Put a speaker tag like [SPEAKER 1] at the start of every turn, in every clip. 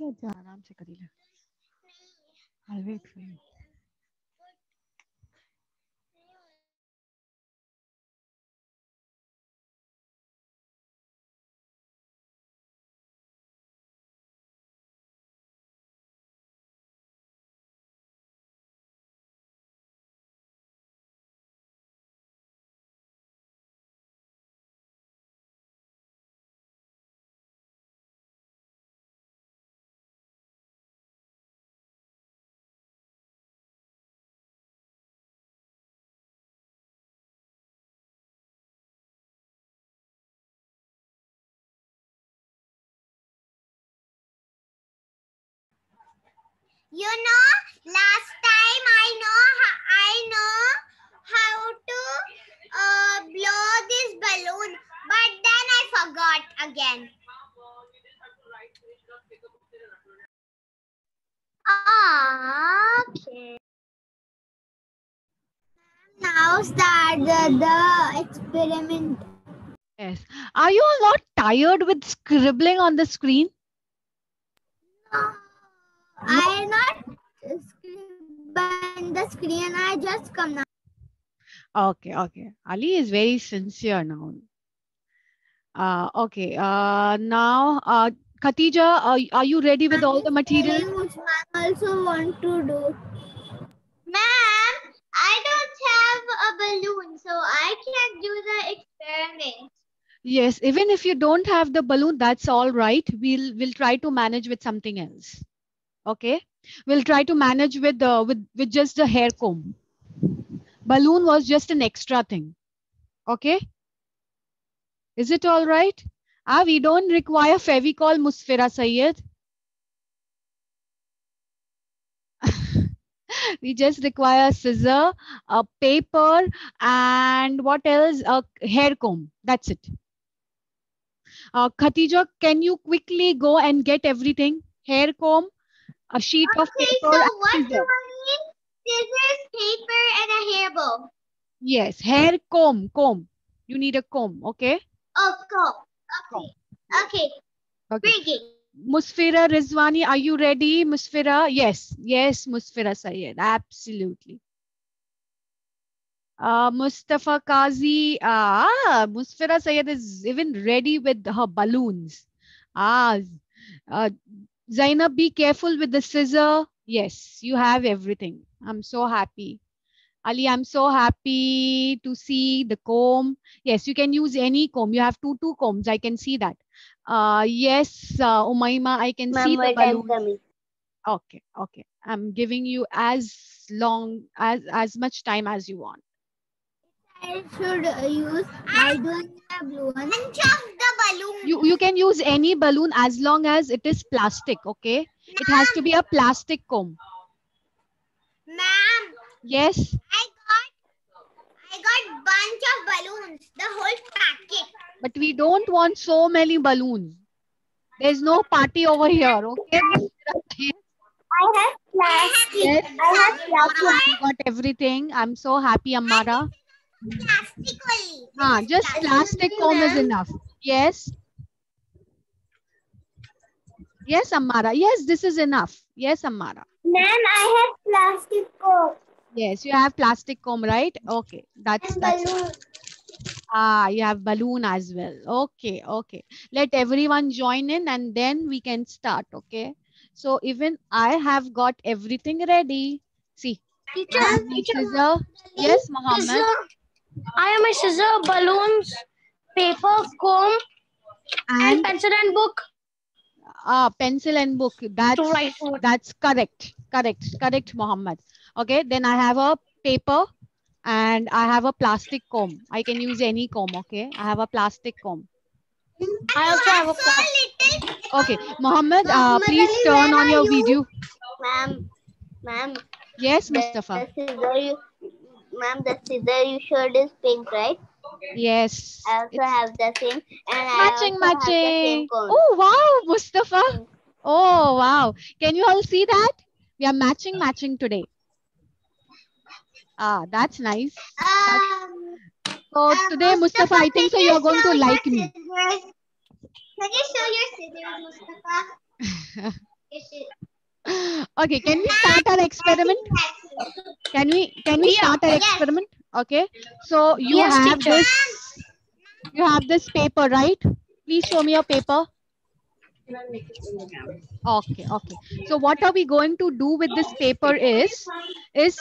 [SPEAKER 1] अच्छा आराम से करी ले. I'll wait for you.
[SPEAKER 2] You know, last time I know how to blow this balloon, but then I forgot again. Okay. Now start the experiment.
[SPEAKER 1] Yes. Are you all not tired with scribbling on the screen?
[SPEAKER 2] No, I not scribble in the screen. I just come now.
[SPEAKER 1] Okay, okay. Ali is very sincere now. Okay. Now, Khatija, are you ready with all the material?
[SPEAKER 2] Which I also want to do. Ma'am, I don't have a balloon, so I can't do the experiment.
[SPEAKER 1] Yes, even if you don't have the balloon, that's all right. We'll try to manage with something else. Okay? We'll try to manage with just the hair comb. Balloon was just an extra thing. Okay? Is it all right? We don't require Fevicol Musfira Sayyed. We just require a scissor, a paper, and what else? A hair comb. That's it. Khatija, can you quickly go and get everything? Hair comb, a sheet of
[SPEAKER 2] Okay,
[SPEAKER 1] paper,
[SPEAKER 2] so
[SPEAKER 1] and
[SPEAKER 2] what do
[SPEAKER 1] scissor.
[SPEAKER 2] I need? Scissors, paper, and a hairball.
[SPEAKER 1] Yes, hair comb. You need a comb, okay?
[SPEAKER 2] Oh, go.
[SPEAKER 1] Comb.
[SPEAKER 2] Okay.
[SPEAKER 1] Okay.
[SPEAKER 2] Bring it.
[SPEAKER 1] Musfira Rizwani, are you ready? Musfira? Yes, Musfira Sayed. Absolutely. Mustafa Kazi. Musfira Sayed is even ready with her balloons. Ah, uh, Zainab, be careful with the scissor. Yes, you have everything. I'm so happy. Ali, I'm so happy to see the comb. Yes, you can use any comb. You have two combs. I can see that. Yes, Umaima, I can see
[SPEAKER 2] Ma'am,
[SPEAKER 1] the
[SPEAKER 2] wait, I'm
[SPEAKER 1] balloons.
[SPEAKER 2] coming.
[SPEAKER 1] Okay, okay. I'm giving you as much time as you want.
[SPEAKER 2] I should use I doing the balloon. Bunch of the balloon.
[SPEAKER 1] You can use any balloon as long as it is plastic. Okay, it has to be a plastic comb.
[SPEAKER 2] Ma'am,
[SPEAKER 1] Yes,
[SPEAKER 2] I got bunch of balloons. The whole packet.
[SPEAKER 1] but we don't want so many balloons. There's no party over here. Okay,
[SPEAKER 2] I have plastic.
[SPEAKER 1] yes,
[SPEAKER 2] I have plastic.
[SPEAKER 1] you got everything. I'm so happy, Amara.
[SPEAKER 2] Plastic only. This is
[SPEAKER 1] Just
[SPEAKER 2] plastic.
[SPEAKER 1] plastic comb is
[SPEAKER 2] Ma'am.
[SPEAKER 1] enough. Yes, yes, Amara. Yes, this is enough. Yes, Amara.
[SPEAKER 2] Ma'am, I have plastic cup
[SPEAKER 1] Yes, you have plastic comb, right? Okay,
[SPEAKER 2] and
[SPEAKER 1] that's
[SPEAKER 2] balloon.
[SPEAKER 1] you have balloon as well. Okay, okay. Let everyone join in and then we can start. Okay. So even I have got everything ready. See,
[SPEAKER 2] Teacher,
[SPEAKER 1] I have my scissor. Yes, Mohammed.
[SPEAKER 2] scissor. I have my scissor, balloons, paper, comb, and
[SPEAKER 1] And
[SPEAKER 2] pencil and book
[SPEAKER 1] pencil and book.
[SPEAKER 2] to write.
[SPEAKER 1] That's correct, Mohammed. Okay. Then I have a paper and I have a plastic comb. I can use any comb. Okay. I have a plastic comb.
[SPEAKER 2] I also have a cup.
[SPEAKER 1] Okay, Mohammed,
[SPEAKER 2] Muhammad
[SPEAKER 1] please
[SPEAKER 2] Ali,
[SPEAKER 1] turn
[SPEAKER 2] where
[SPEAKER 1] on
[SPEAKER 2] are
[SPEAKER 1] your
[SPEAKER 2] you?
[SPEAKER 1] video.
[SPEAKER 2] Ma'am,
[SPEAKER 1] Yes,
[SPEAKER 2] the
[SPEAKER 1] Mustafa.
[SPEAKER 2] scissor you, ma'am, the scissor you showed is pink, right?
[SPEAKER 1] Yes,
[SPEAKER 2] I also
[SPEAKER 1] it's
[SPEAKER 2] have the same, and I
[SPEAKER 1] matching,
[SPEAKER 2] also have the same
[SPEAKER 1] matching.
[SPEAKER 2] cone.
[SPEAKER 1] Oh, wow, Mustafa.
[SPEAKER 2] Pink.
[SPEAKER 1] Oh, wow. Can you all see that? We are matching today. That's nice. So today, Mustafa,
[SPEAKER 2] Mustafa,
[SPEAKER 1] I
[SPEAKER 2] can
[SPEAKER 1] think so
[SPEAKER 2] you
[SPEAKER 1] you're going
[SPEAKER 2] show
[SPEAKER 1] to
[SPEAKER 2] your
[SPEAKER 1] like me.
[SPEAKER 2] scissors? Can you show your scissors, Mustafa?
[SPEAKER 1] Okay, can we start our experiment? Can we start our experiment? Okay, so you
[SPEAKER 3] Yes,
[SPEAKER 1] have
[SPEAKER 3] teacher.
[SPEAKER 1] this paper, right? Please show me your paper. Okay, okay. So what are we going to do with this paper is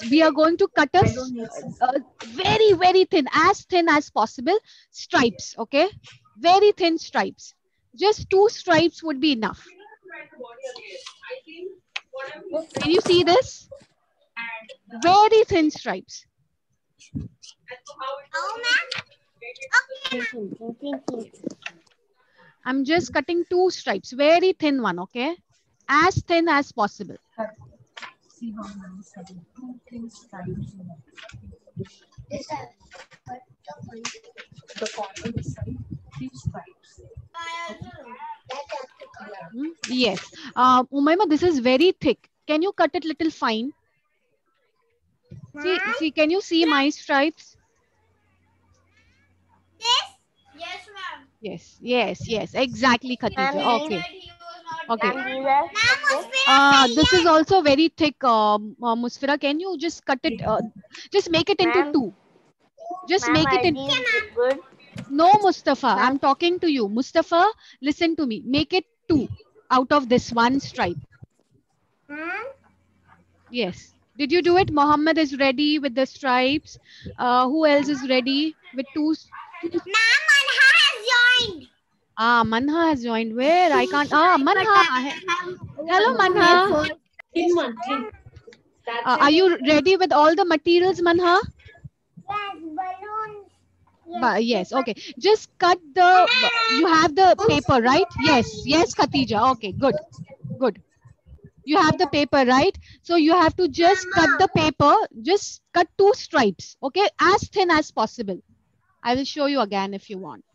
[SPEAKER 1] we are going to cut us very, very thin, as thin as possible, stripes, okay? Very thin stripes. Just 2 stripes would be enough. Can you see this? Very thin stripes. I'm just cutting 2 stripes, very thin one, okay? As thin as possible. Yes. Umaima, this is very thick. Can you cut it little fine? See, can you see my stripes?
[SPEAKER 2] Yes,
[SPEAKER 1] Yes, exactly, Khatija. Okay. Okay.
[SPEAKER 2] ma'am.
[SPEAKER 1] This is also very thick, Musfira. Can you just cut it, just make it into 2. Just make it in.
[SPEAKER 3] Good.
[SPEAKER 1] No, Mustafa, I'm talking to you. Mustafa, listen to me. Make it 2 out of this one stripe. Yes. Did you do it? Mohammed is ready with the stripes. Who else is ready with 2?
[SPEAKER 2] Ma'am, Manha has joined.
[SPEAKER 1] Manha has joined. Where? I can't. Manha. Hello, Manha. Are you ready with all the materials, Manha?
[SPEAKER 2] Yes, balloons.
[SPEAKER 1] Yes, okay. Just cut the, you have the paper, right? Yes, Khatija. Okay, good. You have the paper, right? So you have to just cut the paper, just cut 2 stripes, okay? As thin as possible. I will show you again if you want.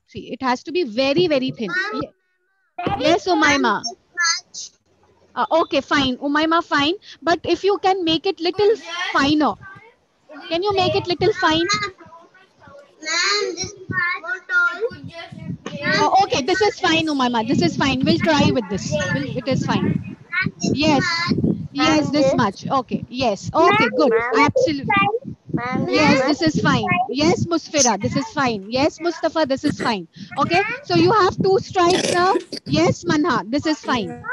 [SPEAKER 1] See, it has to be very, very thin. Yes, Umaima. Okay, fine. Umaima, fine. But if you can make it little finer. Can you make it little fine?
[SPEAKER 2] Ma'am, this part.
[SPEAKER 1] Okay, this is fine, Umaima. This is fine. We'll try with this. It is fine. Yes, this much. Okay, yes. Okay, good. Absolutely. Yes, this is fine. Yes, Musfira, this is fine. Yes, Mustafa, this is fine. Okay, so you have 2 stripes now. Yes, Manha, this is fine.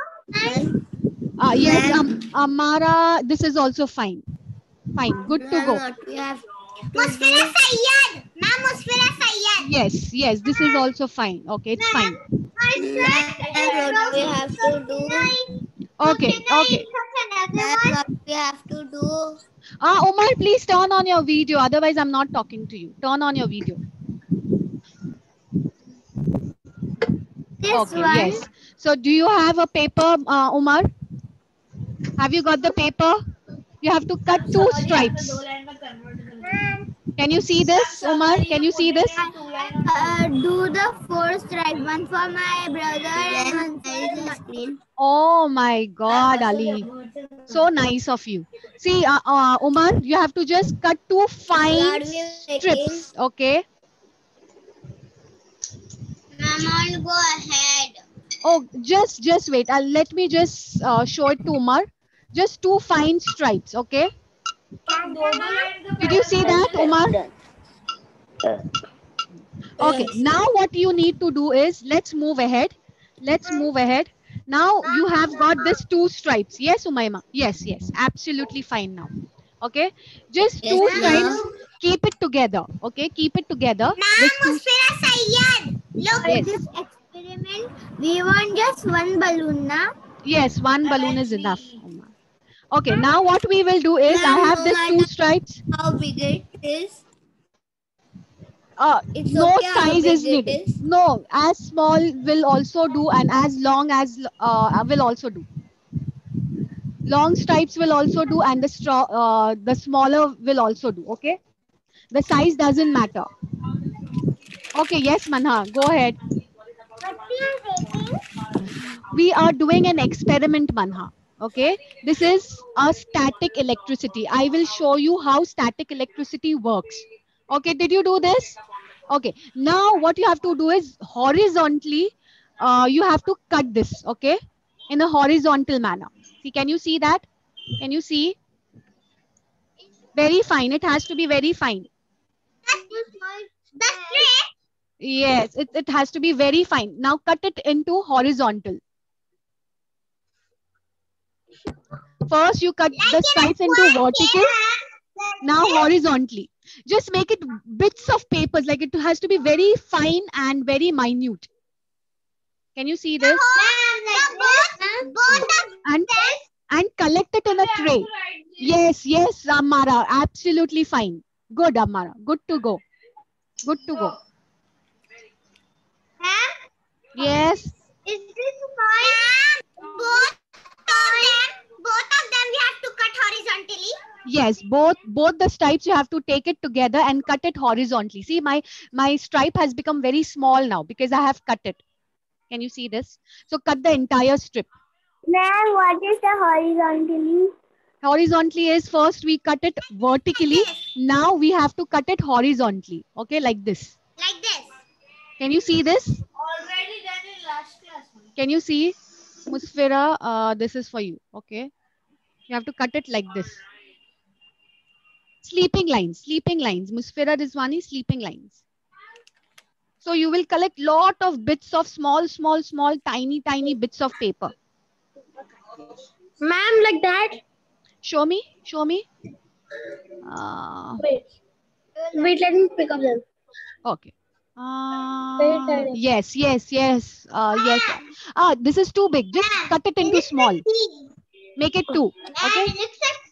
[SPEAKER 1] Yes, Amara, this is also fine. Fine, good to go.
[SPEAKER 2] Musfira Sayyad. Ma'am, Musfira Sayyad.
[SPEAKER 1] Yes, this is also fine. Okay, it's fine.
[SPEAKER 2] What we have to do?
[SPEAKER 1] Okay.
[SPEAKER 2] What we have to do?
[SPEAKER 1] Umar, please turn on your video. Otherwise, I'm not talking to you. Turn on your video. Okay, yes. So, do you have a paper, Umar? Have you got the paper? You have to cut 2 stripes. Can you see this, Umar? Can you see this?
[SPEAKER 2] Do the 4 stripes. One for my brother and one for the screen.
[SPEAKER 1] Oh my God, Ali. So nice of you. See, Umar, you have to just cut 2 fine strips, okay?
[SPEAKER 2] Ma'am, I'll go ahead.
[SPEAKER 1] Oh, just wait. Let me just show it to Umar. Just 2 fine stripes, okay? Did you see that, Umar? Okay, now what you need to do is, let's move ahead. Now you have got this 2 stripes. Yes, Umaima? Yes, absolutely fine now. Okay, just 2 stripes. Keep it together. Okay, keep it together.
[SPEAKER 2] Ma'am, Musfira Sayyad. Look at this experiment. We want just one balloon, na?
[SPEAKER 1] Yes, one balloon is enough, Umar. Okay, now what we will do is, I have these 2 stripes.
[SPEAKER 2] How big it is?
[SPEAKER 1] No size is needed. No, as small will also do, and as long as will also do. Long stripes will also do, and the smaller will also do. Okay, the size doesn't matter. Okay, yes, Manha, go ahead. We are doing an experiment, Manha. Okay, this is a static electricity. I will show you how static electricity works. Okay, did you do this? Okay, now what you have to do is horizontally you have to cut this, okay, in a horizontal manner. See, can you see that? Can you see? Very fine. It has to be very fine.
[SPEAKER 2] That's great.
[SPEAKER 1] Yes, it has to be very fine. Now cut it into horizontal. First, you cut the stripes into vertical. Now horizontally. Just make it bits of papers. Like it has to be very fine and very minute. Can you see this? And collect it in a tray. Yes, yes, Amara. Absolutely fine. Good, Amara. Good to go. Good to go. Yes.
[SPEAKER 2] Is this fine? Both of them we have to cut horizontally.
[SPEAKER 1] Yes, both the stripes you have to take it together and cut it horizontally. See, my stripe has become very small now because I have cut it. Can you see this? So cut the entire strip.
[SPEAKER 2] Ma'am, what is the horizontally?
[SPEAKER 1] Horizontally is first we cut it vertically. Now we have to cut it horizontally. Okay, like this.
[SPEAKER 2] Like this.
[SPEAKER 1] Can you see this?
[SPEAKER 2] Already done in last class.
[SPEAKER 1] Can you see? Musfira, this is for you. Okay. You have to cut it like this. Sleeping lines. Musfira Rizwani, sleeping lines. So you will collect lot of bits of small, tiny bits of paper.
[SPEAKER 2] Ma'am, like that?
[SPEAKER 1] Show me.
[SPEAKER 2] Wait, let me pick up them.
[SPEAKER 1] Okay. Yes. Yes. This is too big. Just cut it into small. Make it 2. Okay.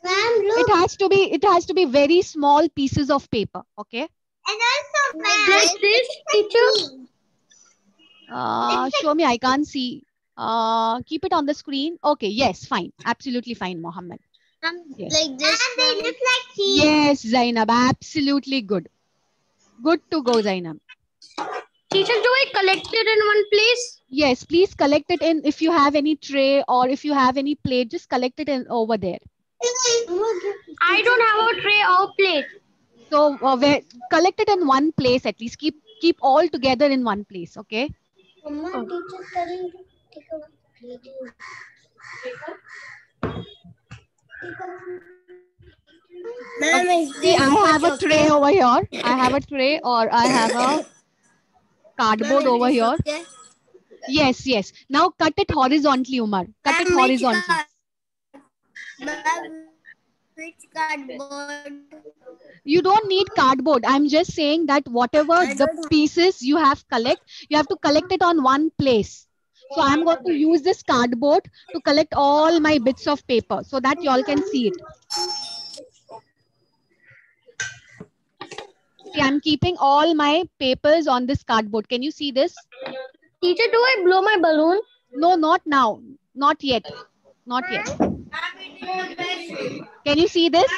[SPEAKER 1] It has to be very small pieces of paper. Okay.
[SPEAKER 2] And also, like this, teacher.
[SPEAKER 1] Show me. I can't see. Keep it on the screen. Okay. Yes. Fine. Absolutely fine, Mohammed. Yes.
[SPEAKER 2] Like this. And they look like cheese.
[SPEAKER 1] Yes, Zainab. Absolutely good. Good to go, Zainab.
[SPEAKER 2] Teacher, do I collect it in one place?
[SPEAKER 1] Yes, please collect it in. If you have any tray or if you have any plate, just collect it in over there.
[SPEAKER 2] I don't have a tray or plate.
[SPEAKER 1] So collect it in one place at least. Keep all together in one place. Okay. See, I have a tray over here. I have a tray or I have a cardboard over here. Yes. Now cut it horizontally, Umar. Cut it horizontally.
[SPEAKER 2] Which cardboard?
[SPEAKER 1] You don't need cardboard. I'm just saying that whatever the pieces you have to collect it on one place. So I'm going to use this cardboard to collect all my bits of paper so that you all can see it. See, I'm keeping all my papers on this cardboard. Can you see this?
[SPEAKER 2] Teacher, do I blow my balloon?
[SPEAKER 1] No, not now. Not yet. Can you see this?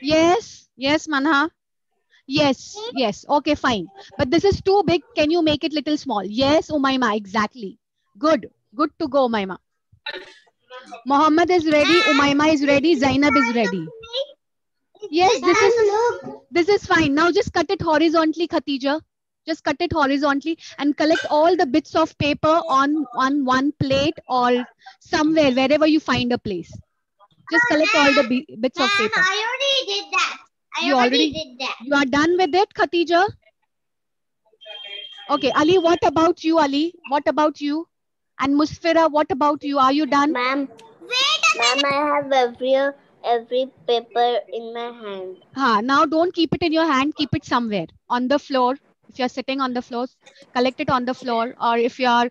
[SPEAKER 1] Yes, Manha. Yes. Okay, fine. But this is too big. Can you make it little small? Yes, Umayma, exactly. Good to go, Umayma. Mohammed is ready. Umayma is ready. Zainab is ready. Yes, this is fine. Now just cut it horizontally, Khatija. Just cut it horizontally and collect all the bits of paper on one plate or somewhere, wherever you find a place. Just collect all the bits of paper.
[SPEAKER 2] I already did that.
[SPEAKER 1] You already did that. You are done with it, Khatija? Okay, Ali, what about you, Ali? What about you? And Musfira, what about you? Are you done?
[SPEAKER 2] Ma'am, I have every paper in my hand.
[SPEAKER 1] Now don't keep it in your hand. Keep it somewhere on the floor. If you're sitting on the floor, collect it on the floor. Or if you have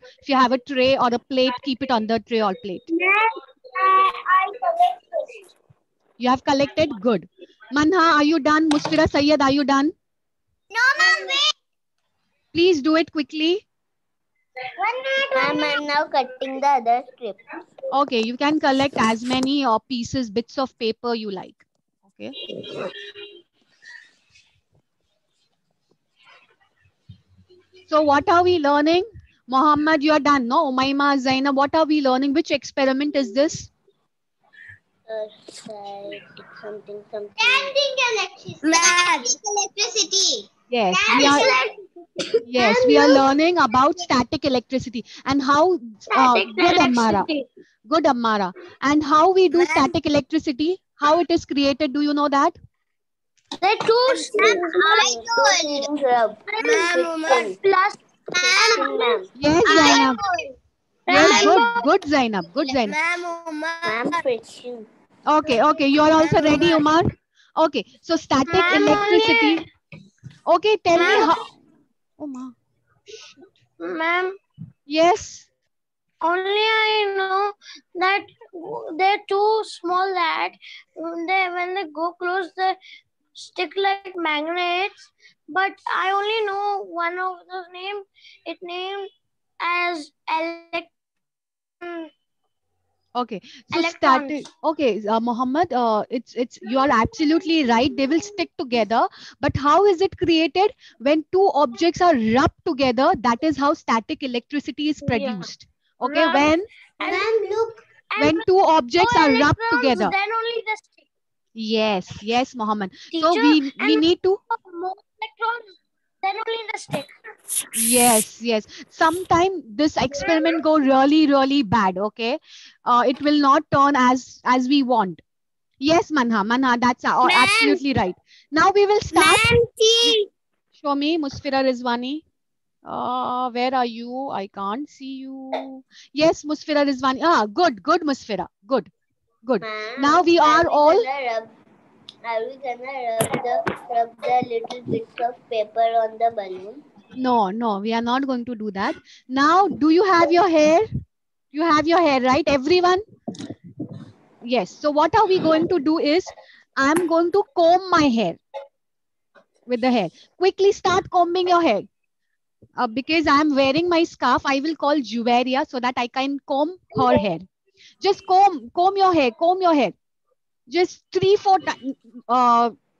[SPEAKER 1] a tray or a plate, keep it on the tray or plate.
[SPEAKER 2] I collected.
[SPEAKER 1] You have collected? Good. Manha, are you done? Musfira Sayyed, are you done?
[SPEAKER 2] No, ma'am, wait.
[SPEAKER 1] Please do it quickly.
[SPEAKER 2] Ma'am, I'm now cutting the other strip.
[SPEAKER 1] Okay, you can collect as many bits of paper you like. Okay. So what are we learning? Mohammed, you are done, no? Umayma, Zainab, what are we learning? Which experiment is this?
[SPEAKER 2] Something. Standing electricity.
[SPEAKER 1] Yes, we are learning about static electricity and how good Ammara. Good Ammara. And how we do static electricity, how it is created, do you know that?
[SPEAKER 2] The two plus
[SPEAKER 1] Yes, Zainab. Yes, good Zainab. Good Zainab. Okay, you are also ready, Umar? Okay, so static electricity. Okay, tell me how. Umar.
[SPEAKER 2] Ma'am,
[SPEAKER 1] Yes.
[SPEAKER 2] only I know that they're too small that when they go close, they stick like magnets. But I only know one of those names. It named as
[SPEAKER 1] Okay, so
[SPEAKER 2] electrons.
[SPEAKER 1] static. Okay, Mohammed, it's you are absolutely right. They will stick together. But how is it created? When two objects are rubbed together, that is how static electricity is produced. Okay, when two objects are rubbed together.
[SPEAKER 2] Then only the stick.
[SPEAKER 1] Yes, Mohammed.
[SPEAKER 2] Teacher,
[SPEAKER 1] so we need to.
[SPEAKER 2] More electrons. Then only the stick.
[SPEAKER 1] Yes. Sometime this experiment go really bad. Okay, it will not turn as we want. Yes, Manha, that's absolutely right. Now we will start. Show me, Musfira Rizwani. Where are you? I can't see you. Yes, Musfira Rizwani. Good, Musfira. Good. Now we are all.
[SPEAKER 2] Are we gonna rub the little bits of paper on the balloon?
[SPEAKER 1] No, we are not going to do that. Now, do you have your hair? You have your hair, right, everyone? Yes. So what are we going to do is, I'm going to comb my hair with the hair. Quickly start combing your hair. Because I'm wearing my scarf, I will call Juveria so that I can comb her hair. Just comb your hair. Just 3-4 times.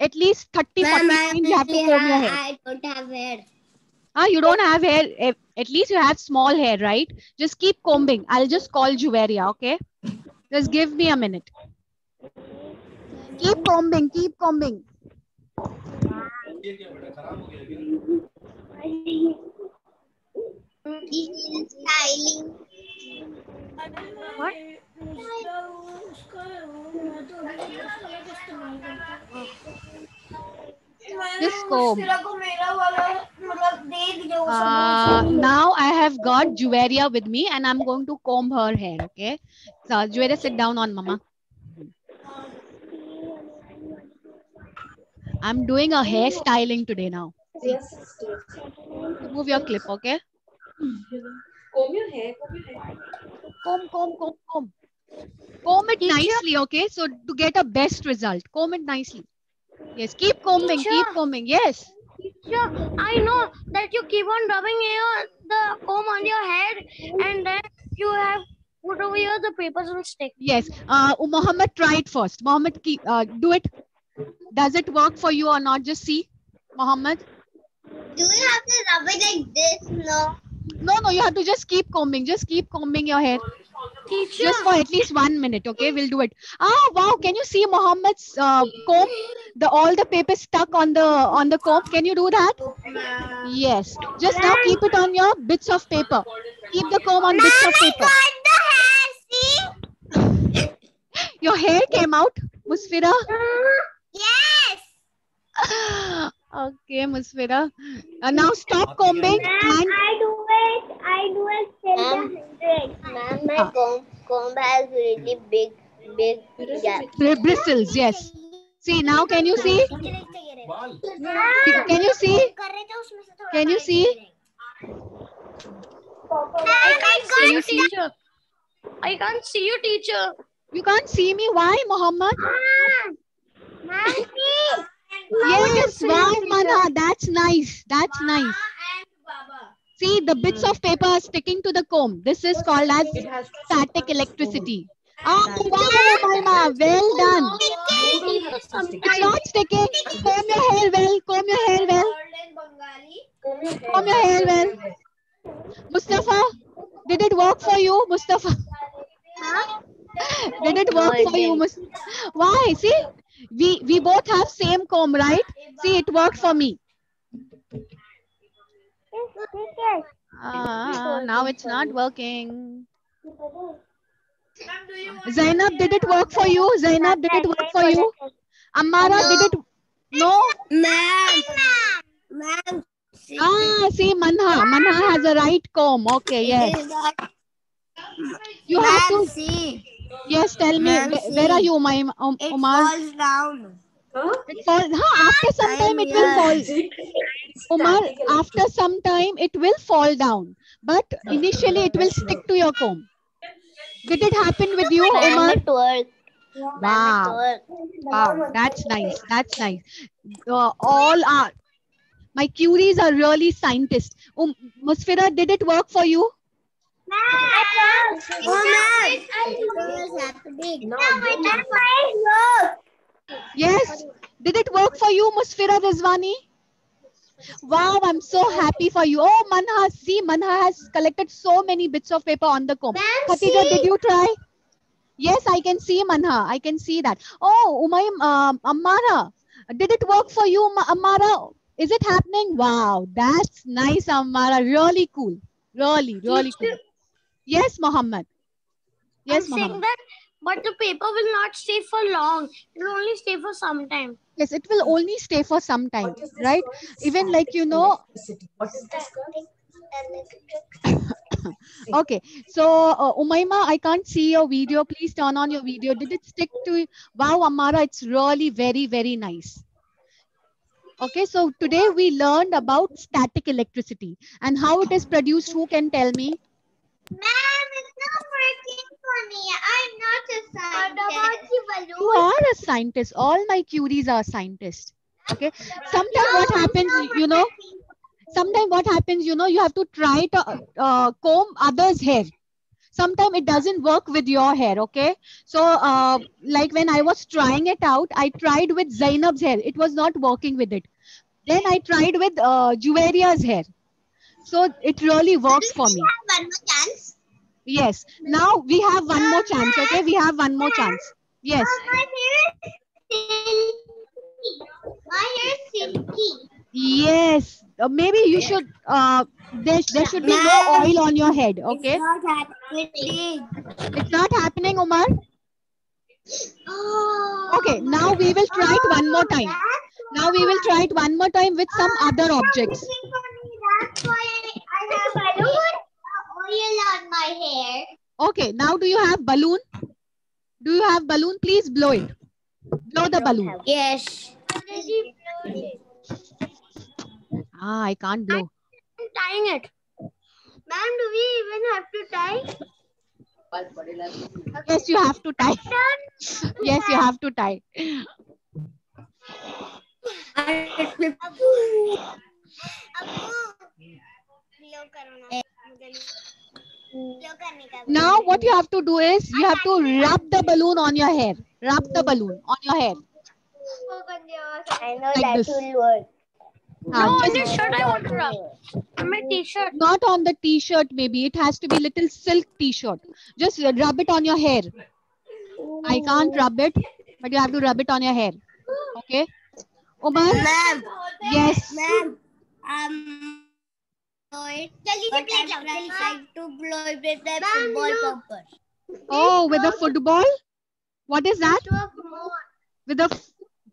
[SPEAKER 1] At least 30-40 times you have to comb your hair.
[SPEAKER 2] I don't have hair.
[SPEAKER 1] You don't have hair. At least you have small hair, right? Just keep combing. I'll just call Juveria, okay? Just give me a minute. Keep combing.
[SPEAKER 2] Styling.
[SPEAKER 1] What? Just comb. Now I have got Juveria with me and I'm going to comb her hair, okay? So Juveria, sit down on Mama. I'm doing a hair styling today now. Yes. Move your clip, okay?
[SPEAKER 3] Comb your hair.
[SPEAKER 1] Comb. Comb it nicely, okay? So to get a best result, comb it nicely. Yes, keep combing, yes.
[SPEAKER 2] Teacher, I know that you keep on rubbing the comb on your head and then you have put over here the papers will stick.
[SPEAKER 1] Yes, Mohammed, try it first. Mohammed, do it. Does it work for you or not? Just see, Mohammed.
[SPEAKER 2] Do we have to rub it like this?
[SPEAKER 1] No, you have to just keep combing. Just keep combing your hair.
[SPEAKER 2] Teacher.
[SPEAKER 1] Just for at least 1 minute, okay? We'll do it. Wow, can you see Mohammed's comb? All the paper stuck on the comb. Can you do that? Yes. Just now keep it on your bits of paper. Keep the comb on bits of paper.
[SPEAKER 2] I got the hair, see?
[SPEAKER 1] Your hair came out, Musfira?
[SPEAKER 2] Yes.
[SPEAKER 1] Okay, Musfira. Now stop combing.
[SPEAKER 2] I do it till the 100. Ma'am, my comb has really big
[SPEAKER 1] bristles, yes. See, now can you see? Can you see? Can you see?
[SPEAKER 2] I can't see you, teacher.
[SPEAKER 1] You can't see me? Why, Mohammed? Yes, wow, Manha. That's nice. See, the bits of paper are sticking to the comb. This is called as static electricity. Wow, Malma. Well done. It's not sticking. Comb your hair well. Mustafa, did it work for you, Mustafa? Did it work for you? Why? See, we both have same comb, right? See, it worked for me. Now it's not working. Zainab, did it work for you? Zainab, did it work for you? Ammara, did it? No?
[SPEAKER 2] Ma'am.
[SPEAKER 1] See, Manha has a right comb. Okay, yes. You have to.
[SPEAKER 2] See.
[SPEAKER 1] Yes, tell me. Where are you, my
[SPEAKER 2] It
[SPEAKER 1] Umar?
[SPEAKER 2] falls down.
[SPEAKER 1] It falls. After some time, it will fall. Umar, after some time, it will fall down. But initially, it will stick to your comb. Did it happen with you, Umar? Wow. Wow, that's nice. That's nice. All are. My curies are really scientists. Musfira, did it work for you? Yes. Did it work for you, Musfira Rizwani? Wow, I'm so happy for you. Oh, Manha, see, Manha has collected so many bits of paper on the comb. Khatija, did you try? Yes, I can see, Manha. I can see that. Oh, Ammara, did it work for you, Ammara? Is it happening? Wow, that's nice, Ammara. Really cool. Really, really cool. Yes, Mohammed. Yes,
[SPEAKER 2] I'm saying that, but the paper will not stay for long. It will only stay for some time.
[SPEAKER 1] Yes, it will only stay for some time, right? Even like, you know.
[SPEAKER 3] What is this called?
[SPEAKER 1] Okay, so Umaima, I can't see your video. Please turn on your video. Did it stick to? Wow, Ammara, it's really very, very nice. Okay, so today we learned about static electricity and how it is produced. Who can tell me?
[SPEAKER 2] Ma'am, it's not working for me. I'm not a scientist.
[SPEAKER 1] You are a scientist. All my curies are scientists. Okay. Sometimes what happens, you know, you have to try to comb others' hair. Sometimes it doesn't work with your hair. Okay. So like when I was trying it out, I tried with Zainab's hair. It was not working with it. Then I tried with Juveria's hair. So it really works for me.
[SPEAKER 2] One more chance.
[SPEAKER 1] Yes. Now we have one more chance. Okay. We have one more chance. Yes.
[SPEAKER 2] My hair is silky.
[SPEAKER 1] Yes. Maybe you should. There should be no oil on your head. Okay.
[SPEAKER 2] It's not happening.
[SPEAKER 1] It's not happening, Umar.
[SPEAKER 2] Oh,
[SPEAKER 1] Okay. Now we will try it one more time. Now we will try it one more time with some other objects.
[SPEAKER 2] That's why I have oil on my hair.
[SPEAKER 1] Okay. Now do you have balloon? Do you have balloon? Please blow it. Blow the balloon.
[SPEAKER 2] Yes.
[SPEAKER 1] I can't blow.
[SPEAKER 2] I'm tying it. Ma'am, do we even have to tie?
[SPEAKER 1] Yes, you have to tie. Yes, you have to tie. Now what you have to do is you have to wrap the balloon on your hair. Wrap the balloon on your hair.
[SPEAKER 2] I know
[SPEAKER 1] Like
[SPEAKER 2] that
[SPEAKER 1] this.
[SPEAKER 2] will work.
[SPEAKER 1] No,
[SPEAKER 2] on this shirt I want to wrap. On my t-shirt.
[SPEAKER 1] Not on the t-shirt maybe. It has to be little silk t-shirt. Just rub it on your hair. I can't rub it, but you have to rub it on your hair. Okay? Umar?
[SPEAKER 2] Ma'am.
[SPEAKER 1] Yes.
[SPEAKER 2] Ma'am. But I'm trying to blow it with the football pumper.
[SPEAKER 1] Oh, with a football? What is that? With a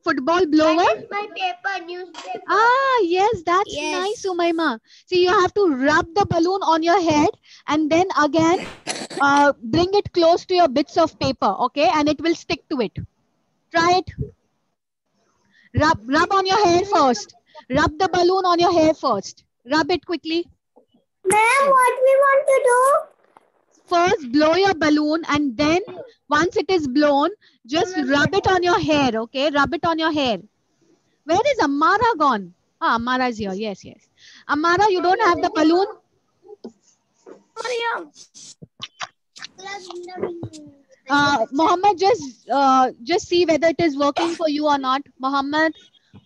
[SPEAKER 1] football blower?
[SPEAKER 2] My paper, newspaper.
[SPEAKER 1] Ah, yes, that's
[SPEAKER 2] Yes.
[SPEAKER 1] nice, Umaima. See, you have to rub the balloon on your head and then again bring it close to your bits of paper, okay? And it will stick to it. Try it. Rub on your hair first. Rub the balloon on your hair first. Rub it quickly.
[SPEAKER 2] Ma'am, what we want to do?
[SPEAKER 1] First, blow your balloon and then once it is blown, just rub it on your hair, okay? Rub it on your hair. Where is Ammara gone? Ah, Ammara is here. Yes, yes. Ammara, you don't have the balloon? Mohammed, just see whether it is working for you or not. Mohammed,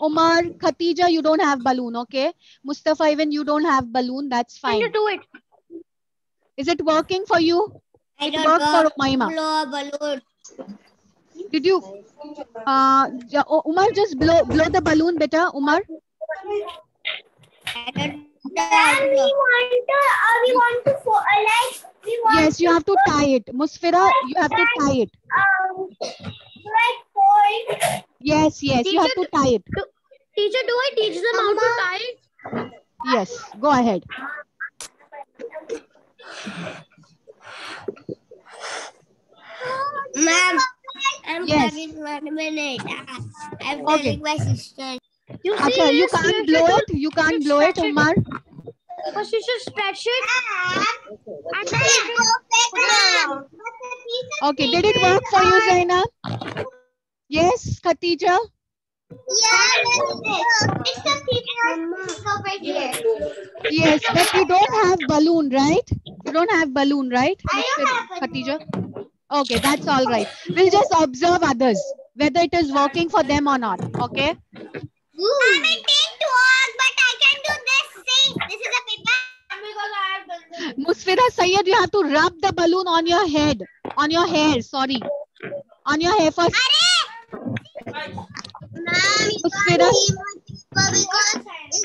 [SPEAKER 1] Umar, Khatija, you don't have balloon, okay? Mustafa, even you don't have balloon. That's fine.
[SPEAKER 2] Can you do it?
[SPEAKER 1] Is it working for you? It worked for Umaima.
[SPEAKER 2] Blow a balloon.
[SPEAKER 1] Did you? Umar, just blow the balloon, beta. Umar. Yes, you have to tie it. Musfira, you have to tie it. Yes, you have to tie it.
[SPEAKER 2] Teacher, do I teach them how to tie it?
[SPEAKER 1] Yes, go ahead.
[SPEAKER 2] Ma'am, I'm
[SPEAKER 1] Yes.
[SPEAKER 2] having 1 minute. I'm
[SPEAKER 1] Okay.
[SPEAKER 2] telling my sister. You see
[SPEAKER 1] Acha, you
[SPEAKER 2] this?
[SPEAKER 1] can't blow it. You can't blow it, Umar.
[SPEAKER 2] First, you should stretch it. And then you put it around.
[SPEAKER 1] Okay, did it work for you, Zainab? Yes, Khatija?
[SPEAKER 2] It's the teacher over here.
[SPEAKER 1] Yes, but you don't have balloon, right? You don't have balloon, right,
[SPEAKER 2] I don't have
[SPEAKER 1] Khatija? Okay, that's all right. We'll just observe others, whether it is working for them or not. Okay?
[SPEAKER 2] I may take to work, but I can do this. See, this is a paper. Because I have done this.
[SPEAKER 1] Musfira Sayyed, you have to rub the balloon on your head. On your hair, sorry. On your hair first.
[SPEAKER 2] Ma'am, you
[SPEAKER 1] Musfira.
[SPEAKER 2] because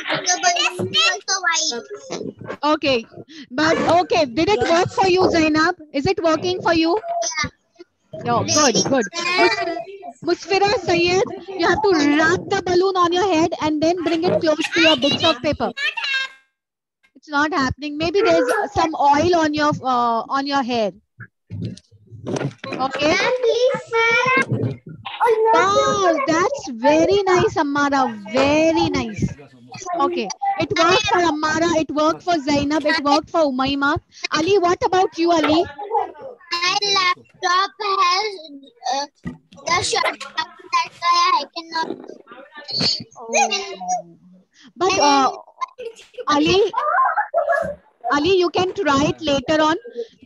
[SPEAKER 2] the balloon is also white.
[SPEAKER 1] Okay, but okay, did it work for you, Zainab? Is it working for you? Oh, good. Musfira Sayyed, you have to wrap the balloon on your head and then bring it close to your bits of paper. It's not happening. Maybe there's some oil on your hair. Okay. Wow, that's very nice, Ammara. Very nice. Okay, it worked for Ammara. It worked for Zainab. It worked for Umaima. Ali, what about you, Ali?
[SPEAKER 2] My laptop has the shutdown. That's why I cannot do.
[SPEAKER 1] But Ali, you can try it later on.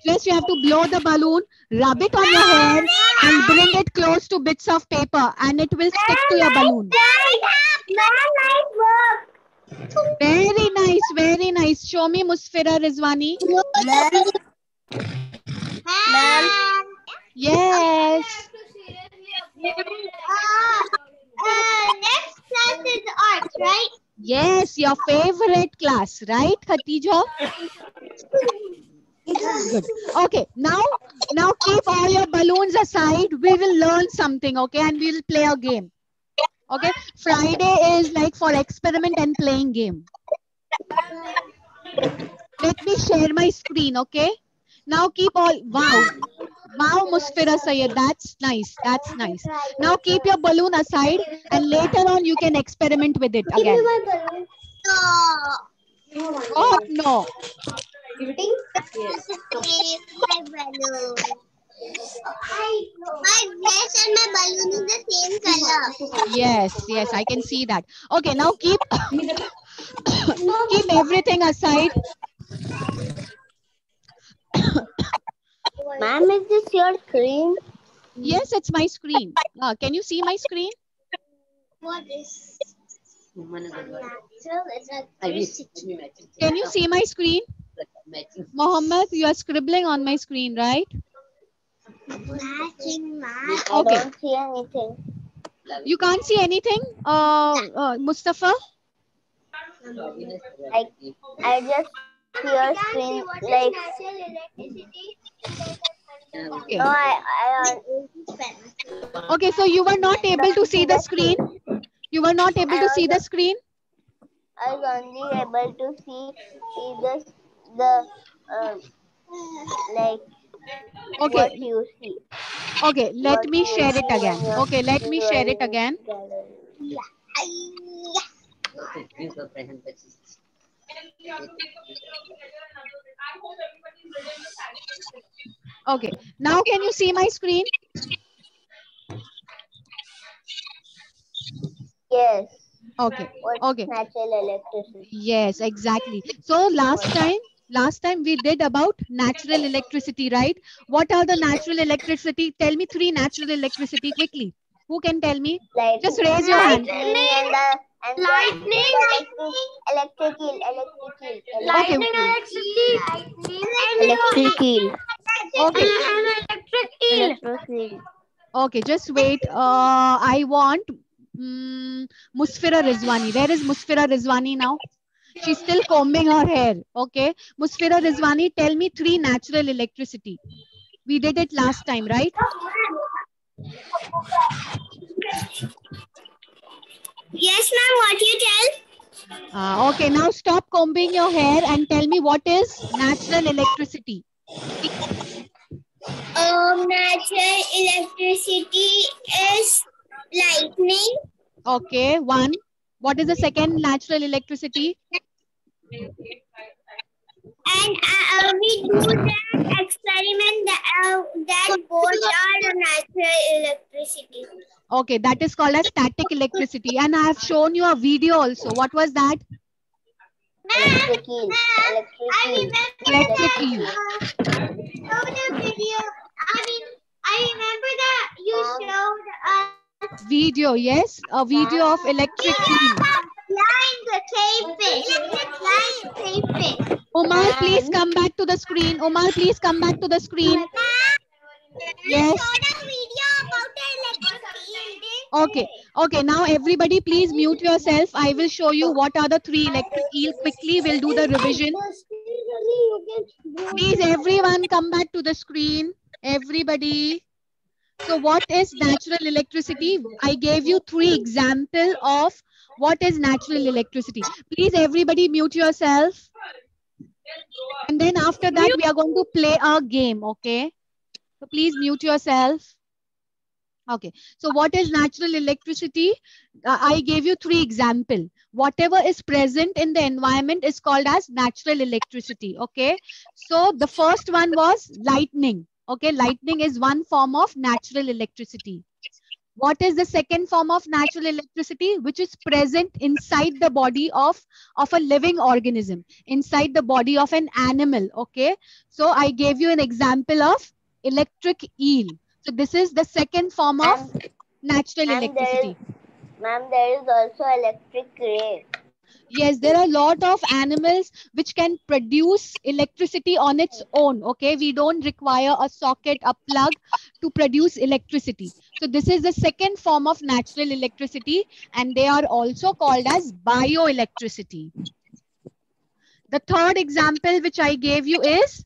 [SPEAKER 1] Just you have to blow the balloon, rub it on your hair, and bring it close to bits of paper, and it will stick to your balloon. Very nice, very nice. Show me Musfira Rizwani. Yes.
[SPEAKER 2] Next class is art, right?
[SPEAKER 1] Yes, your favorite class, right, Khatija? Good. Okay, now keep all your balloons aside. We will learn something, okay, and we will play a game. Okay, Friday is like for experiment and playing game. Let me share my screen, okay? Now keep all, wow, Musfira Sayyed, that's nice, that's nice. Now keep your balloon aside and later on you can experiment with it again. Oh, no.
[SPEAKER 2] My balloon. My dress and my balloon is the same color.
[SPEAKER 1] Yes, I can see that. Okay, now keep keep everything aside.
[SPEAKER 2] Ma'am, is this your screen?
[SPEAKER 1] Yes, it's my screen. Can you see my screen?
[SPEAKER 2] What is?
[SPEAKER 1] Can you see my screen? Mohammed, you are scribbling on my screen, right?
[SPEAKER 2] Matching, ma'am.
[SPEAKER 1] Okay.
[SPEAKER 2] I don't see anything.
[SPEAKER 1] You can't see anything, Mustafa?
[SPEAKER 2] I just see your screen like.
[SPEAKER 1] Okay.
[SPEAKER 2] No,
[SPEAKER 1] Okay, so you were not able to see the screen? You were not able to see the screen?
[SPEAKER 2] I was only able to see the like
[SPEAKER 1] Okay.
[SPEAKER 2] what you see.
[SPEAKER 1] Okay, let me share it again. Okay, let me share it again. Okay, now can you see my screen?
[SPEAKER 2] Yes.
[SPEAKER 1] Okay,
[SPEAKER 2] What's
[SPEAKER 1] okay.
[SPEAKER 2] natural electricity?
[SPEAKER 1] Yes, exactly. So last time we did about natural electricity, right? What are the natural electricity? Tell me 3 natural electricity quickly. Who can tell me?
[SPEAKER 4] Lightning.
[SPEAKER 1] Just raise your hand.
[SPEAKER 2] Lightning.
[SPEAKER 4] Electric eel.
[SPEAKER 1] Okay.
[SPEAKER 4] Electric eel.
[SPEAKER 1] Okay.
[SPEAKER 4] Electric eel.
[SPEAKER 1] Okay, just wait. I want Musfira Rizwani. Where is Musfira Rizwani now? She's still combing her hair. Okay. Musfira Rizwani, tell me 3 natural electricity. We did it last time, right?
[SPEAKER 2] Yes, ma'am. What you tell?
[SPEAKER 1] Okay, now stop combing your hair and tell me what is natural electricity.
[SPEAKER 2] Natural electricity is lightning.
[SPEAKER 1] Okay, 1. What is the second natural electricity?
[SPEAKER 2] And we do that experiment that both are natural electricity.
[SPEAKER 1] Okay, that is called as static electricity. And I have shown you a video also. What was that?
[SPEAKER 4] Electric eel.
[SPEAKER 1] Electric eel.
[SPEAKER 2] The video. I remember that you showed us
[SPEAKER 1] Video, yes, a video of electric eel.
[SPEAKER 2] flying cavefish.
[SPEAKER 1] Omar, please come back to the screen. Omar, please come back to the screen. Yes.
[SPEAKER 2] Showed a video about the electric eel.
[SPEAKER 1] Okay. Okay. Now everybody, please mute yourself. I will show you what are the 3 electric eel. Quickly, we'll do the revision. Please, everyone, come back to the screen. Everybody. So, what is natural electricity? I gave you 3 examples of what is natural electricity. Please, everybody, mute yourself. And then after that, we are going to play a game. Okay. So, please mute yourself. Okay. So what is natural electricity? I gave you 3 examples. Whatever is present in the environment is called as natural electricity. Okay. So the first one was lightning. Okay. Lightning is one form of natural electricity. What is the second form of natural electricity? Which is present inside the body of a living organism, inside the body of an animal. Okay. So I gave you an example of electric eel. So this is the second form of natural electricity.
[SPEAKER 4] Ma'am, there is also electric ray.
[SPEAKER 1] Yes, there are a lot of animals which can produce electricity on its own. Okay, we don't require a socket, a plug to produce electricity. So this is the second form of natural electricity, and they are also called as bioelectricity. The third example which I gave you is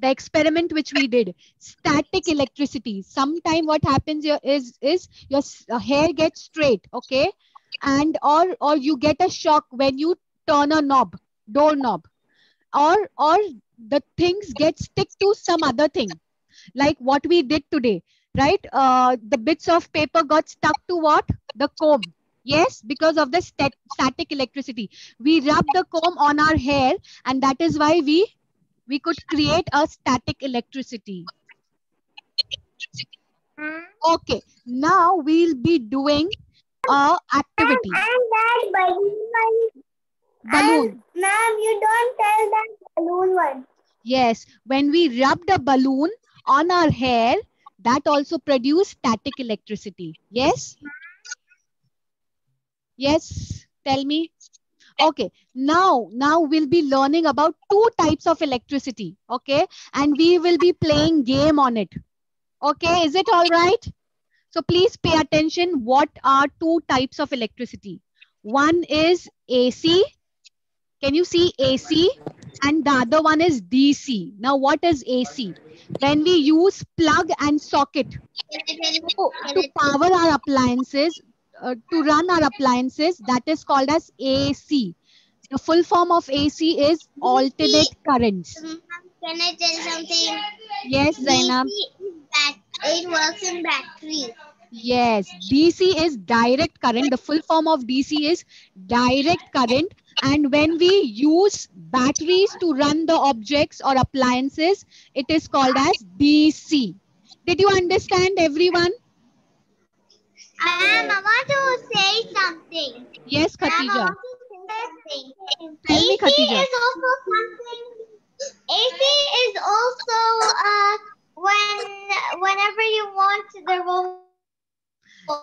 [SPEAKER 1] the experiment which we did, static electricity. Sometime what happens here is your hair gets straight, okay, and or you get a shock when you turn a knob, door knob, or the things get stick to some other thing, like what we did today, right? The bits of paper got stuck to what? The comb. Yes, because of the static electricity. We rub the comb on our hair, and that is why we could create a static electricity. Okay, now we'll be doing a activity.
[SPEAKER 2] And that
[SPEAKER 1] Balloon.
[SPEAKER 2] Ma'am, you don't tell that balloon one.
[SPEAKER 1] Yes, when we rub the balloon on our hair, that also produce static electricity. Yes? Yes, tell me. Okay, now we'll be learning about 2 types of electricity. Okay, and we will be playing game on it. Okay, is it all right? So please pay attention. What are 2 types of electricity? One is AC. Can you see AC? And the other one is DC. Now what is AC? When we use plug and socket to power our appliances, to run our appliances, that is called as AC. The full form of AC is alternate currents.
[SPEAKER 2] Can I tell something?
[SPEAKER 1] Yes, Zainab.
[SPEAKER 2] It works in battery.
[SPEAKER 1] Yes, DC is direct current. The full form of DC is direct current. And when we use batteries to run the objects or appliances, it is called as DC. Did you understand, everyone?
[SPEAKER 2] I want to say something.
[SPEAKER 1] Yes, Khatija. Tell
[SPEAKER 2] AC
[SPEAKER 1] me, Khatija.
[SPEAKER 2] is also something. AC is also whenever you want the remote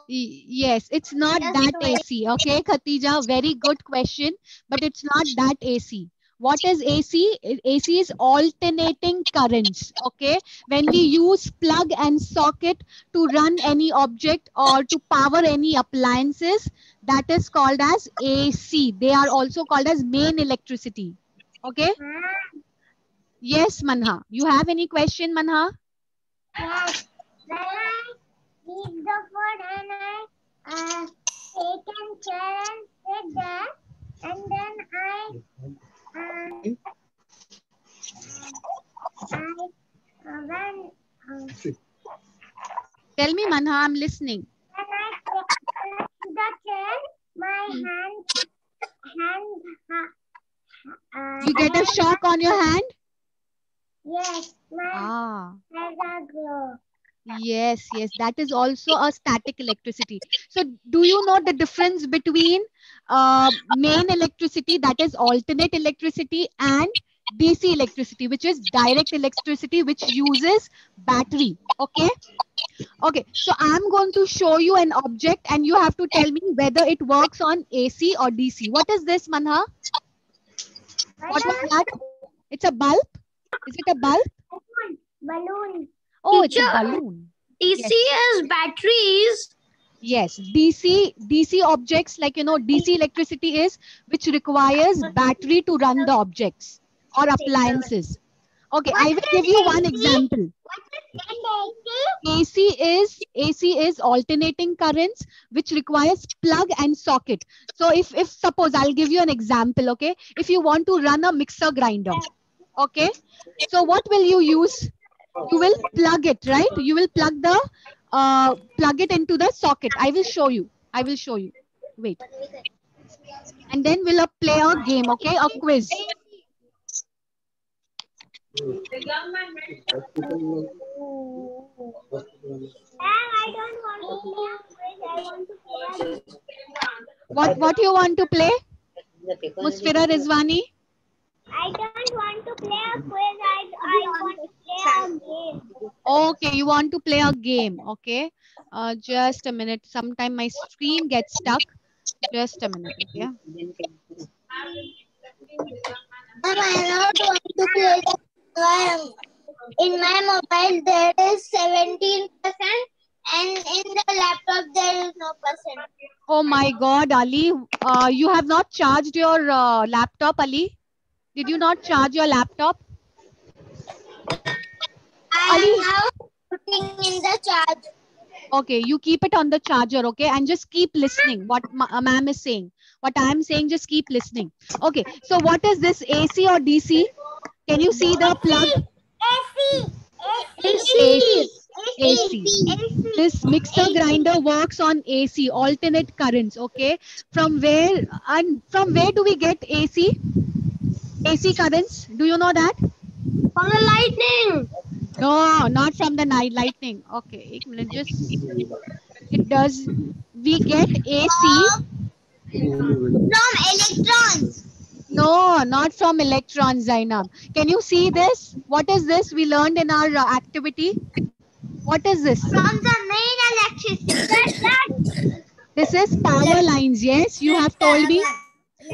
[SPEAKER 1] Yes, it's not that AC. Okay, Khatija, very good question, but it's not that AC. What is AC? AC is alternating currents. Okay, when we use plug and socket to run any object or to power any appliances, that is called as AC. They are also called as main electricity. Okay. Yes, Manha. You have any question, Manha?
[SPEAKER 2] Yes. When I eat the food and I take a chair and sit there, and then
[SPEAKER 1] Tell me, Manha, I'm listening.
[SPEAKER 2] when I take the chair, my hand
[SPEAKER 1] You get a shock on your hand?
[SPEAKER 2] yes, my hands are glow.
[SPEAKER 1] Yes, yes, that is also a static electricity. So do you know the difference between main electricity, that is alternate electricity, and DC electricity, which is direct electricity, which uses battery? Okay. Okay, so I'm going to show you an object and you have to tell me whether it works on AC or DC. What is this, Manha? What is that? It's a bulb? Is it a bulb?
[SPEAKER 2] Balloon.
[SPEAKER 1] Oh, it's
[SPEAKER 2] Teacher,
[SPEAKER 1] a balloon.
[SPEAKER 2] DC
[SPEAKER 1] Yes.
[SPEAKER 2] is batteries.
[SPEAKER 1] Yes, DC objects, like, DC electricity is which requires battery to run the objects or appliances. Okay, I will give you one example. AC is alternating currents which requires plug and socket. So if suppose I'll give you an example, okay? If you want to run a mixer grinder, okay? So what will you use? You will plug it, right? You will plug it into the socket. I will show you. Wait. And then we'll play a game, okay? A quiz.
[SPEAKER 2] I don't want to play a quiz. I want to play a game.
[SPEAKER 1] What you want to play? Musfira Rizwani?
[SPEAKER 2] I don't want to play a quiz. I want to play a game.
[SPEAKER 1] Okay, you want to play a game. Okay. Just a minute. Sometime my screen gets stuck. Just a minute. Okay.
[SPEAKER 2] I don't want to play the in my mobile there is 17% and in the laptop there is no percent.
[SPEAKER 1] Oh my God, Ali. You have not charged your laptop, Ali? Did you not charge your laptop?
[SPEAKER 2] I am now putting in the charge.
[SPEAKER 1] Okay, you keep it on the charger, okay? And just keep listening what ma'am is saying. What I am saying, just keep listening. Okay, so what is this, AC or DC? Can you see the plug? AC. This mixer grinder works on AC, alternate currents, okay? From where do we get AC? AC currents, do you know that?
[SPEAKER 2] From the lightning.
[SPEAKER 1] No, not from the lightning. Okay, एक minute, just it does. We get AC
[SPEAKER 2] From electrons.
[SPEAKER 1] No, not from electrons, Zainab. Can you see this? What is this we learned in our activity? What is this?
[SPEAKER 2] From the main electricity.
[SPEAKER 1] This is power lines. Yes, you have told me.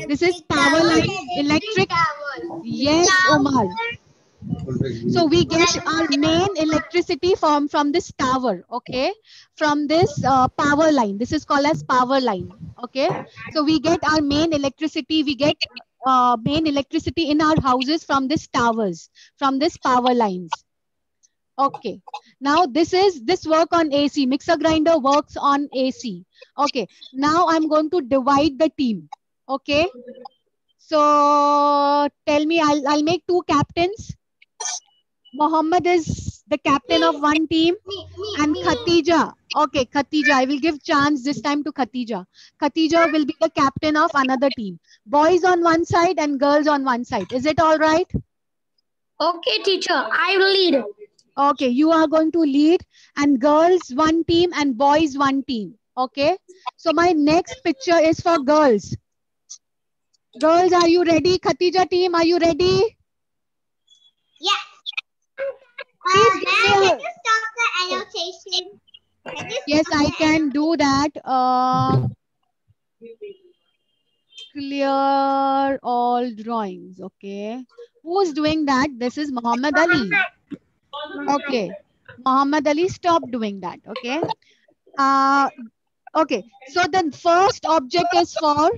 [SPEAKER 1] This is power line, electric. Yes, Omar. So we get our main electricity from this tower, okay? From this power line. This is called as power line, okay? So we get our main electricity. We get main electricity in our houses from these towers, from this power lines. Okay. Now this work on AC. Mixer grinder works on AC. Okay. Now I'm going to divide the team. Okay. So tell me, I'll make two captains. Mohammed is the captain of one team and Khatija. Okay, Khatija, I will give chance this time to Khatija. Khatija will be the captain of another team. Boys on one side and girls on one side. Is it all right?
[SPEAKER 2] Okay, teacher, I will lead.
[SPEAKER 1] Okay, you are going to lead and girls one team and boys one team. Okay, so my next picture is for girls. Girls, are you ready? Khatija team, are you ready?
[SPEAKER 2] Yeah.
[SPEAKER 1] Please give me
[SPEAKER 2] Can you stop the annotation?
[SPEAKER 1] Yes, I can do that. Clear all drawings. Okay. Who's doing that? This is Muhammad Ali. Okay. Muhammad Ali, stop doing that. Okay. Okay. So the first object is for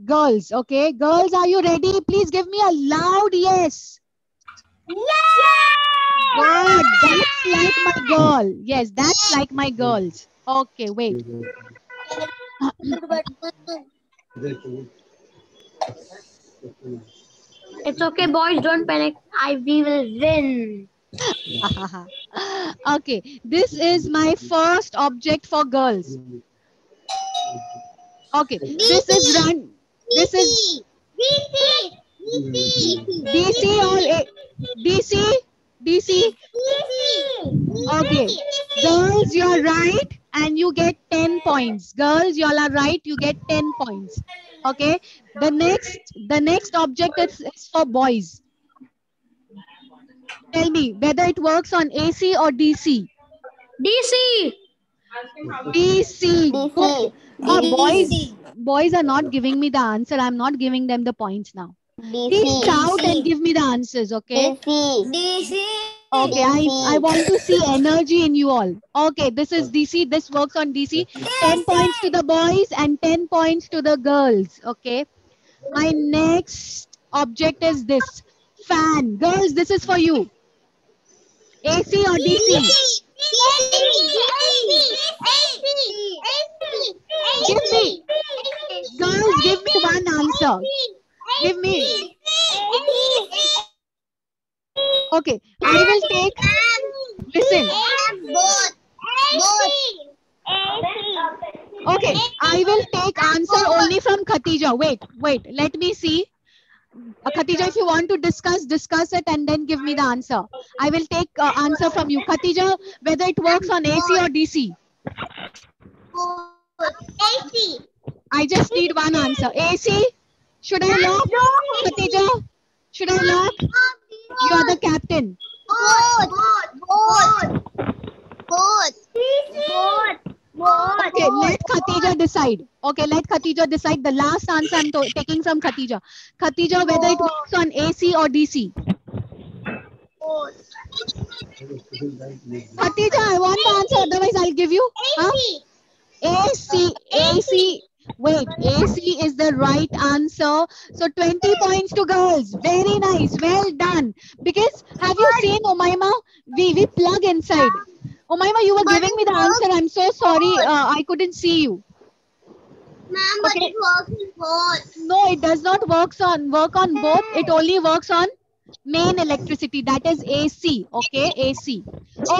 [SPEAKER 1] girls. Okay. Girls, are you ready? Please give me a loud yes. God, that's like my girl. Yes, that's like my girls. Okay, wait.
[SPEAKER 2] It's okay, boys. Don't panic. We will win.
[SPEAKER 1] Okay, this is my first object for girls. Okay, this is run. This is DC or DC. Okay, girls, you're right, and you get 10 points. Girls, you all are right. You get 10 points. Okay, the next object is for boys. Tell me whether it works on AC or DC.
[SPEAKER 2] DC.
[SPEAKER 1] DC.
[SPEAKER 4] DC.
[SPEAKER 1] Boys are not giving me the answer. I'm not giving them the points now. Please
[SPEAKER 4] DC.
[SPEAKER 1] shout and give me the answers, okay?
[SPEAKER 4] DC.
[SPEAKER 1] Okay, I want to see energy in you all. Okay, this is DC. This works on DC. 10 points to the boys and 10 points to the girls. Okay. My next object is this. Fan. Girls, this is for you. AC or DC? Give me. Girls, give me one answer. Give me. Okay, I will take. Listen. Okay, I will take answer only from Khatija. Wait. Let me see. Khatija, if you want to discuss it and then give me the answer. I will take answer from you. Khatija, whether it works on AC or DC?
[SPEAKER 4] AC.
[SPEAKER 1] I just need one answer. AC? Should I lock? Khatija? Should I lock? You are the captain. Okay, let Khatija decide. Okay, let Khatija decide. The last answer I'm taking from Khatija. Khatija, whether it works on AC or DC? Khatija, I want the answer. Otherwise, I'll give you. Huh? AC. Wait, AC is the right answer. So 20 points to girls. Very nice. Well done. Because have you seen, Umaima? We plug inside. Umaima, you were giving me the answer. I'm so sorry. I couldn't see you.
[SPEAKER 4] Ma'am, but it works in both.
[SPEAKER 1] No, it does not work on both. It only works on main electricity. That is AC. Okay, AC.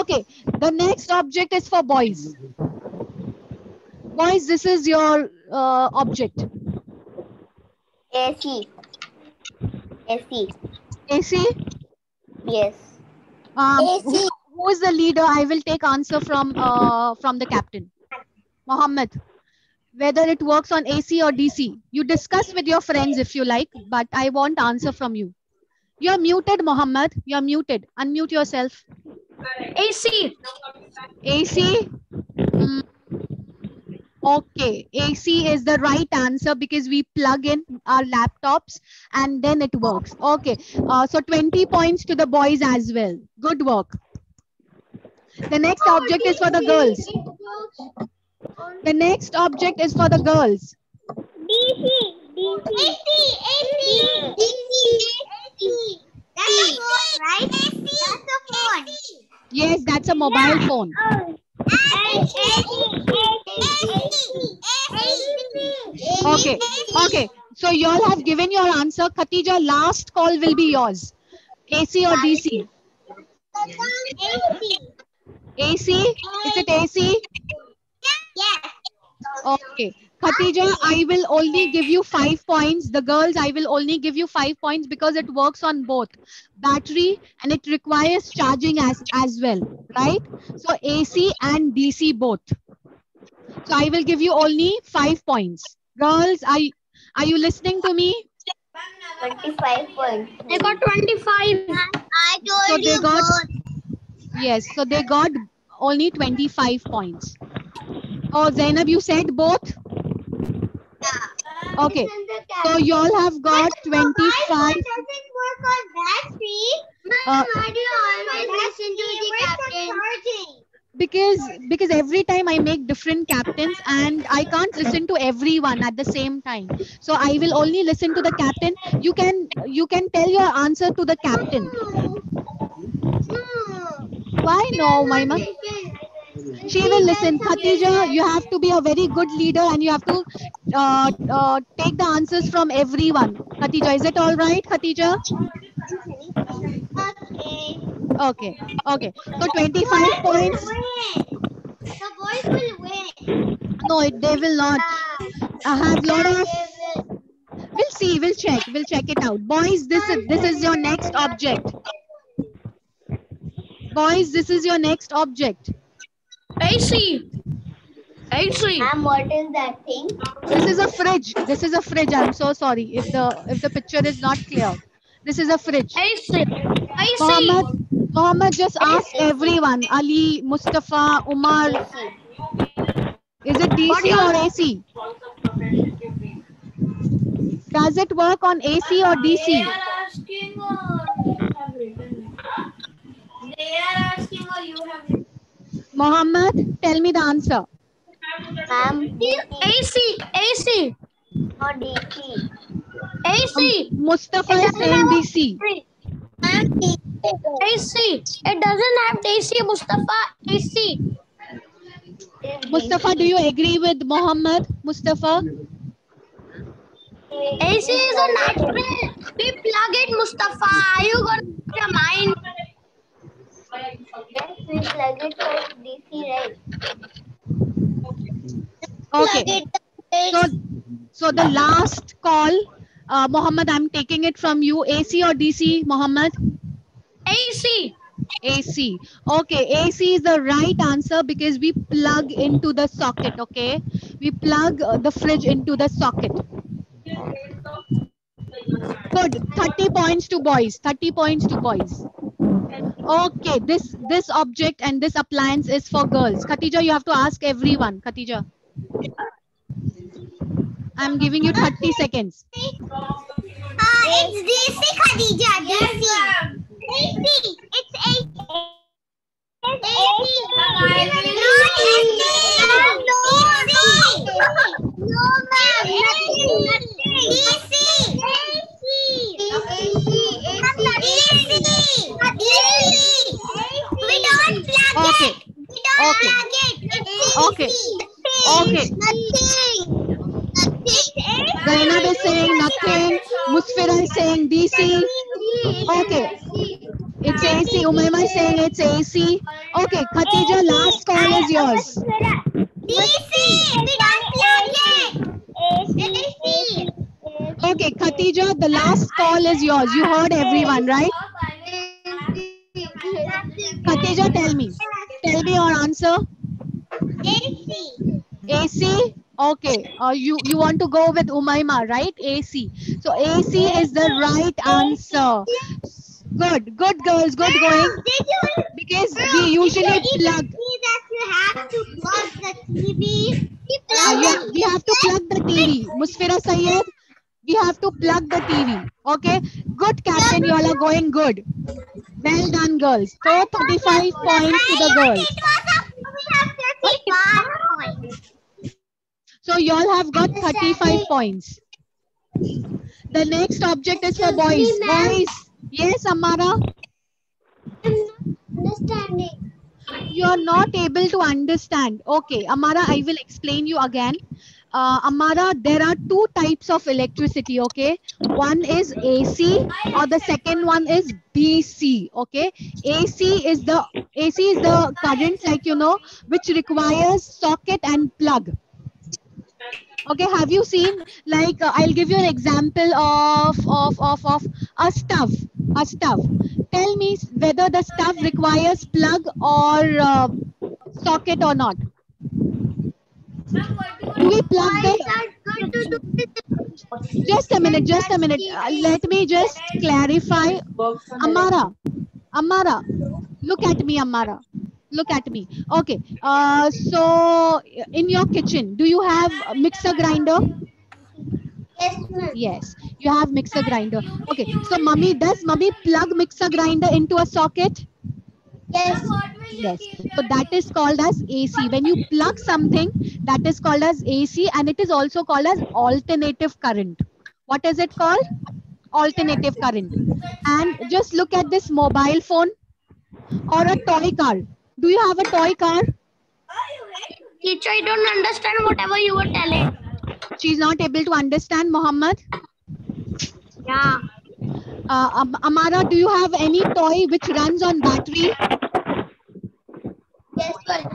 [SPEAKER 1] Okay, the next object is for boys. Boys, this is your object.
[SPEAKER 4] AC.
[SPEAKER 1] AC?
[SPEAKER 4] Yes.
[SPEAKER 1] Who is the leader? I will take answer from the captain. Mohammed, whether it works on AC or DC. You discuss with your friends if you like, but I want answer from you. You're muted, Mohammed. You're muted. Unmute yourself.
[SPEAKER 2] AC.
[SPEAKER 1] AC? Okay, AC is the right answer because we plug in our laptops and then it works. Okay, so 20 points to the boys as well. Good work. The next object is for the girls. The next object is for the girls.
[SPEAKER 4] DC. That's a phone, right? That's a phone.
[SPEAKER 1] Yes, that's a mobile phone. Okay. So you all have given your answer. Khatija, last call will be yours. AC or DC? AC? Is it AC?
[SPEAKER 4] Yes.
[SPEAKER 1] Okay. Khatija, I will only give you 5 points. The girls, I will only give you 5 points because it works on both battery and it requires charging as well, right? So AC and DC both. So I will give you only 5 points. Girls, are you listening to me?
[SPEAKER 4] 25 points.
[SPEAKER 2] I got 25.
[SPEAKER 4] I told you both.
[SPEAKER 1] Yes, so they got only 25 points. Oh, Zainab, you said both? Okay. So you all have got 25.
[SPEAKER 4] Why doesn't work on battery?
[SPEAKER 1] Uh,
[SPEAKER 4] Why do you always listen to the captain?
[SPEAKER 1] because every time I make different captains and I can't listen to everyone at the same time. So I will only listen to the captain. You can tell your answer to the captain. Why no, Maima? She will listen. Khatija, you have to be a very good leader and you have to take the answers from everyone. Khatija, is it all right, Khatija?
[SPEAKER 4] Okay.
[SPEAKER 1] Okay. So 25 points.
[SPEAKER 4] The boys will win.
[SPEAKER 1] No, they will not. I have lot of. We'll see. We'll check it out. Boys, this is your next object. Boys, this is your next object.
[SPEAKER 2] AC.
[SPEAKER 4] Ma'am, what is that thing?
[SPEAKER 1] This is a fridge. This is a fridge. I'm so sorry if the picture is not clear. This is a fridge.
[SPEAKER 2] AC.
[SPEAKER 1] Mohammed, just ask everyone. Ali, Mustafa, Umar. Is it DC or AC? Does it work on AC or DC?
[SPEAKER 3] They are asking or you have written it. They are asking or you have written.
[SPEAKER 1] Mohammed, tell me the answer.
[SPEAKER 4] Ma'am,
[SPEAKER 2] AC.
[SPEAKER 4] or DC?
[SPEAKER 2] AC.
[SPEAKER 1] Mustafa is saying DC.
[SPEAKER 4] Ma'am, DC.
[SPEAKER 2] AC. It doesn't have DC, Mustafa. AC.
[SPEAKER 1] Mustafa, do you agree with Mohammed? Mustafa?
[SPEAKER 2] AC is a natural. We plug it, Mustafa. Are you got your mind?
[SPEAKER 4] Yes, we plug it for DC, right?
[SPEAKER 1] Okay. So the last call, Mohammed, I'm taking it from you. AC or DC, Mohammed?
[SPEAKER 2] AC.
[SPEAKER 1] AC. Okay, AC is the right answer because we plug into the socket, okay? We plug the fridge into the socket. Good. 30 points to boys. 30 points to boys. Okay, this object and this appliance is for girls. Khatija, you have to ask everyone. Khatija. I'm giving you 30 seconds.
[SPEAKER 4] It's DC, Khadija. DC. AC. It's AC. It's AC. No, ma'am. DC. We don't plug
[SPEAKER 1] Okay.
[SPEAKER 4] it. We don't plug it. It's
[SPEAKER 1] Okay. Okay. Zainab is saying nothing. Musfira is saying DC. Okay. It's AC. Umayma is saying it's AC. Okay, Khatija, last call is yours.
[SPEAKER 4] DC. We don't plug it. AC.
[SPEAKER 1] Okay, Khatija, the last call is yours. You heard everyone, right? Khatija, tell me. Tell me your answer.
[SPEAKER 4] AC.
[SPEAKER 1] AC? Okay. You want to go with Umayma, right? AC. So AC is the right answer. Good. Good, girls. Good going. Because we usually plug.
[SPEAKER 4] That you have to plug the TV.
[SPEAKER 1] We have to plug the TV. Musfira Sayyed, we have to plug the TV. Okay. Good, Captain. You all are going good. Well done, girls. So 35 points to the girls.
[SPEAKER 4] We have 35 points.
[SPEAKER 1] So you all have got 35 points. The next object is for boys. Boys. Yes, Amara.
[SPEAKER 4] I'm not understanding.
[SPEAKER 1] You are not able to understand. Okay, Amara, I will explain you again. Amara, there are two types of electricity, okay? One is AC or the second one is DC, okay? AC is the current, like, you know, which requires socket and plug. Okay, have you seen, like, I'll give you an example of a stove. A stove. Tell me whether the stove requires plug or socket or not. Do we plug the... Just a minute. Let me just clarify. Amara, look at me, Amara. Look at me. Okay. So in your kitchen, do you have a mixer grinder?
[SPEAKER 4] Yes, ma'am.
[SPEAKER 1] Yes, you have mixer grinder. Okay. So does mummy plug mixer grinder into a socket?
[SPEAKER 4] Yes.
[SPEAKER 3] What will you
[SPEAKER 1] Yes.
[SPEAKER 3] keep
[SPEAKER 1] So
[SPEAKER 3] your
[SPEAKER 1] that is called as AC. When you plug something, that is called as AC, and it is also called as alternative current. What is it called? Alternative current. And just look at this mobile phone or a toy car. Do you have a toy car?
[SPEAKER 2] Teacher, I don't understand whatever you were telling.
[SPEAKER 1] She's not able to understand, Muhammad.
[SPEAKER 2] Yeah.
[SPEAKER 1] Amara, do you have any toy which runs on battery?
[SPEAKER 4] Yes, ma'am.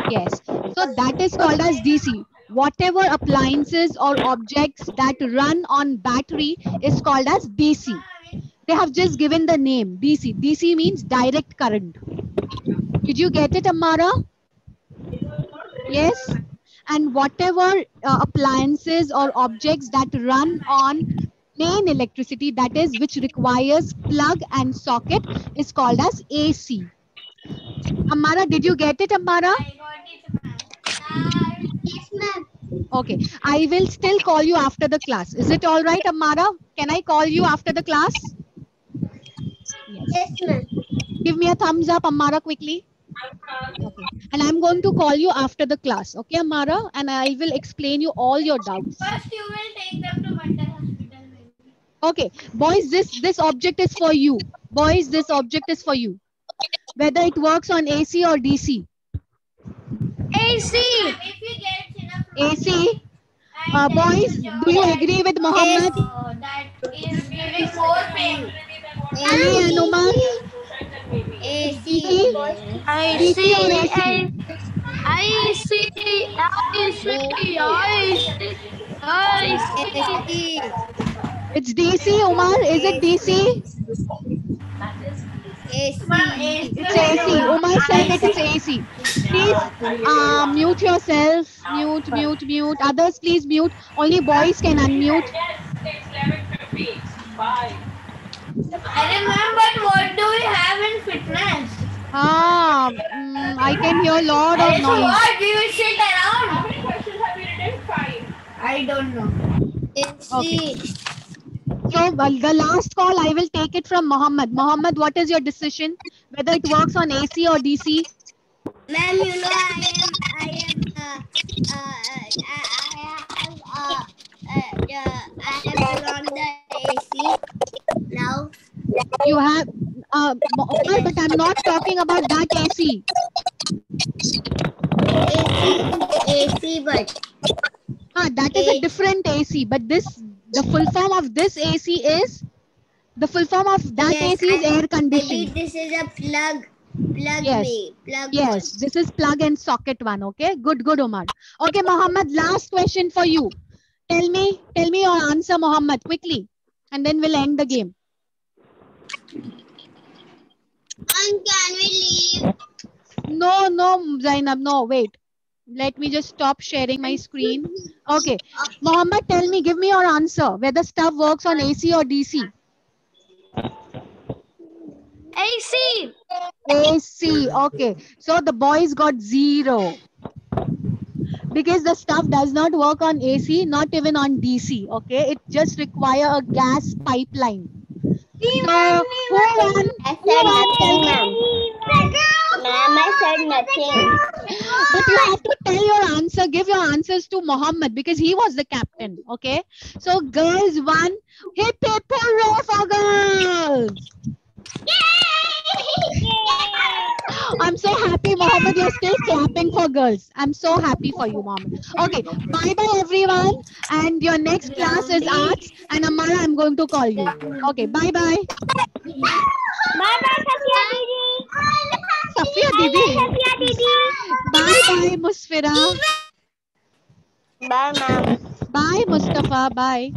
[SPEAKER 1] Yes. So that is called as DC. Whatever appliances or objects that run on battery is called as DC. They have just given the name DC. DC means direct current. Did you get it, Amara? Yes. And whatever appliances or objects that run on main electricity, that is which requires plug and socket, is called as AC. Amara, did you get it, Amara?
[SPEAKER 3] I got it, ma'am.
[SPEAKER 4] Yes, ma'am.
[SPEAKER 1] Okay, I will still call you after the class. Is it all right, Amara? Can I call you after the class? Yes.
[SPEAKER 4] Yes, ma'am.
[SPEAKER 1] Give me a thumbs up, Amara, quickly. Okay. And I'm going to call you after the class. Okay, Amara? And I will explain you all your doubts.
[SPEAKER 3] First, you will take them to mental hospital. Maybe.
[SPEAKER 1] Okay, boys, this object is for you. Boys, this object is for you. Whether it works on AC or DC.
[SPEAKER 2] AC.
[SPEAKER 3] If you get enough
[SPEAKER 1] AC.
[SPEAKER 3] and
[SPEAKER 1] Boys, do you agree with Muhammad?
[SPEAKER 3] that is giving more pain.
[SPEAKER 1] Ali and Umar?
[SPEAKER 4] AC.
[SPEAKER 1] DC?
[SPEAKER 2] I
[SPEAKER 1] DC
[SPEAKER 2] see.
[SPEAKER 1] or AC?
[SPEAKER 2] I see. I see.
[SPEAKER 1] It's DC, Umar. Is it DC? It's AC. Umar said it is AC. Please mute yourself. Mute. Others, please mute. Only boys can unmute.
[SPEAKER 3] I remember what do we have in fitness?
[SPEAKER 1] I can hear a lot of
[SPEAKER 3] So
[SPEAKER 1] noise.
[SPEAKER 3] what? We will sit around? I don't know.
[SPEAKER 1] Okay. So the last call, I will take it from Muhammad. Muhammad, what is your decision? Whether it works on AC or DC?
[SPEAKER 4] Ma'am, you know I have on the AC now.
[SPEAKER 1] You have, but I'm not talking about that AC.
[SPEAKER 4] AC, but
[SPEAKER 1] That is a different AC. But the full form of this AC is, the full form of that
[SPEAKER 4] Yes,
[SPEAKER 1] AC is air
[SPEAKER 4] maybe
[SPEAKER 1] conditioning.
[SPEAKER 4] this is a plug.
[SPEAKER 1] Yes. Yes, this is plug and socket one. Okay, good, Omar. Okay, Muhammad, last question for you. Tell me your answer, Muhammad, quickly, and then we'll end the game.
[SPEAKER 4] And can we leave?
[SPEAKER 1] No, Zainab, no, wait. Let me just stop sharing my screen. Okay, Muhammad, tell me, give me your answer. Whether stuff works on AC or DC?
[SPEAKER 2] AC.
[SPEAKER 1] AC. Okay, so the boys got 0. Because the stuff does not work on AC, not even on DC. Okay, it just require a gas pipeline. So who won?
[SPEAKER 4] I said nothing, ma'am. Ma'am, I said nothing.
[SPEAKER 1] But you have to tell your answer. Give your answers to Muhammad because he was the captain. Okay. So girls won. Hip hip hooray for girls! I'm so happy, Muhammad. You're still clapping for girls. I'm so happy for you, Muhammad. Okay. Bye bye, everyone. And your next class is arts. And Amara, I'm going to call you. Okay. Bye bye.
[SPEAKER 2] Bye-bye,
[SPEAKER 1] Safia Didi. Bye bye, Musfira.
[SPEAKER 4] Bye, ma'am.
[SPEAKER 1] Bye, Mustafa. Bye.